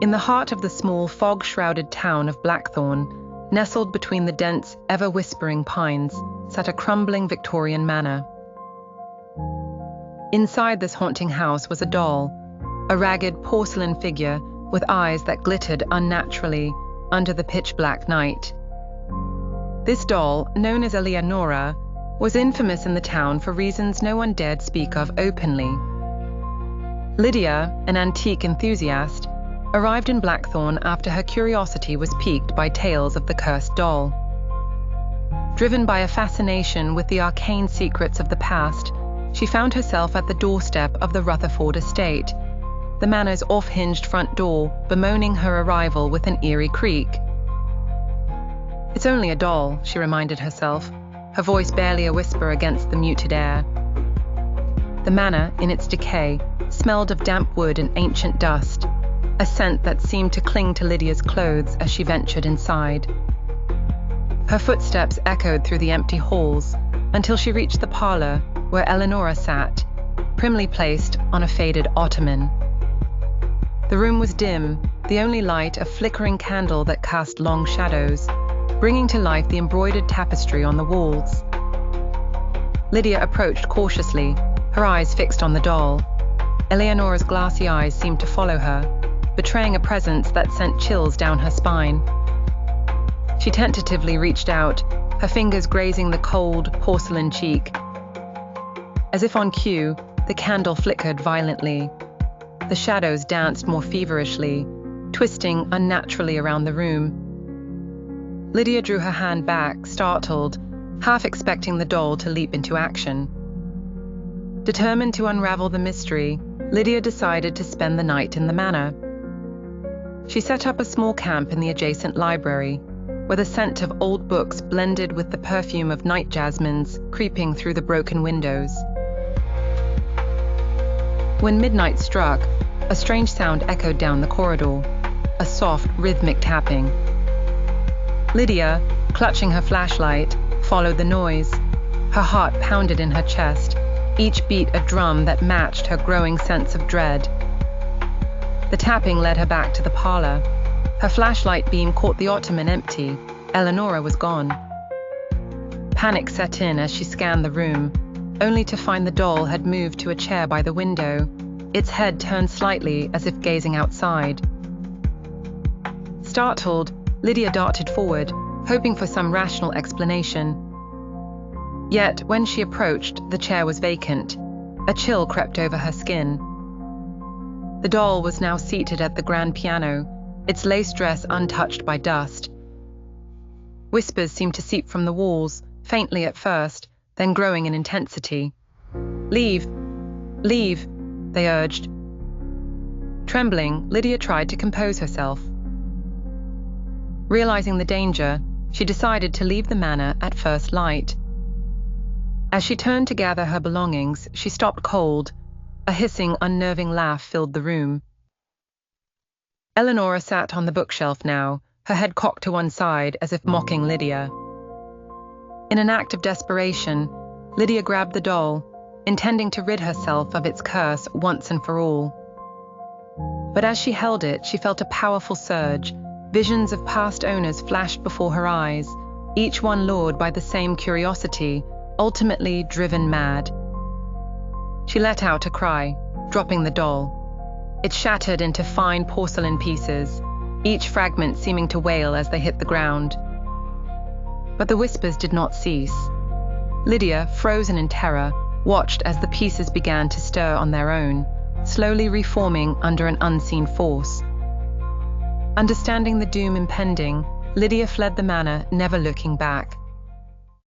In the heart of the small, fog-shrouded town of Blackthorn, nestled between the dense, ever-whispering pines, sat a crumbling Victorian manor. Inside this haunting house was a doll, a ragged porcelain figure with eyes that glittered unnaturally under the pitch-black night. This doll, known as Eleonora, was infamous in the town for reasons no one dared speak of openly. Lydia, an antique enthusiast, arrived in Blackthorn after her curiosity was piqued by tales of the cursed doll. Driven by a fascination with the arcane secrets of the past, she found herself at the doorstep of the Rutherford estate, the manor's off-hinged front door bemoaning her arrival with an eerie creak. "It's only a doll," she reminded herself, her voice barely a whisper against the muted air. The manor, in its decay, smelled of damp wood and ancient dust, a scent that seemed to cling to Lydia's clothes as she ventured inside. Her footsteps echoed through the empty halls until she reached the parlor where Eleonora sat, primly placed on a faded ottoman. The room was dim, the only light a flickering candle that cast long shadows, bringing to life the embroidered tapestry on the walls. Lydia approached cautiously, her eyes fixed on the doll. Eleonora's glassy eyes seemed to follow her, betraying a presence that sent chills down her spine. She tentatively reached out, her fingers grazing the cold, porcelain cheek. As if on cue, the candle flickered violently. The shadows danced more feverishly, twisting unnaturally around the room. Lydia drew her hand back, startled, half expecting the doll to leap into action. Determined to unravel the mystery, Lydia decided to spend the night in the manor. She set up a small camp in the adjacent library, where the scent of old books blended with the perfume of night jasmines creeping through the broken windows. When midnight struck, a strange sound echoed down the corridor, a soft, rhythmic tapping. Lydia, clutching her flashlight, followed the noise. Her heart pounded in her chest, each beat a drum that matched her growing sense of dread. The tapping led her back to the parlor. Her flashlight beam caught the ottoman empty. Eleonora was gone. Panic set in as she scanned the room, only to find the doll had moved to a chair by the window, its head turned slightly as if gazing outside. Startled, Lydia darted forward, hoping for some rational explanation. Yet, when she approached, the chair was vacant. A chill crept over her skin. The doll was now seated at the grand piano, its lace dress untouched by dust. Whispers seemed to seep from the walls, faintly at first, then growing in intensity. "Leave! Leave!" they urged. Trembling, Lydia tried to compose herself. Realizing the danger, she decided to leave the manor at first light. As she turned to gather her belongings, she stopped cold. A hissing, unnerving laugh filled the room. Eleonora sat on the bookshelf now, her head cocked to one side as if mocking Lydia. In an act of desperation, Lydia grabbed the doll, intending to rid herself of its curse once and for all. But as she held it, she felt a powerful surge. Visions of past owners flashed before her eyes, each one lured by the same curiosity, ultimately driven mad. She let out a cry, dropping the doll. It shattered into fine porcelain pieces, each fragment seeming to wail as they hit the ground. But the whispers did not cease. Lydia, frozen in terror, watched as the pieces began to stir on their own, slowly reforming under an unseen force. Understanding the doom impending, Lydia fled the manor, never looking back.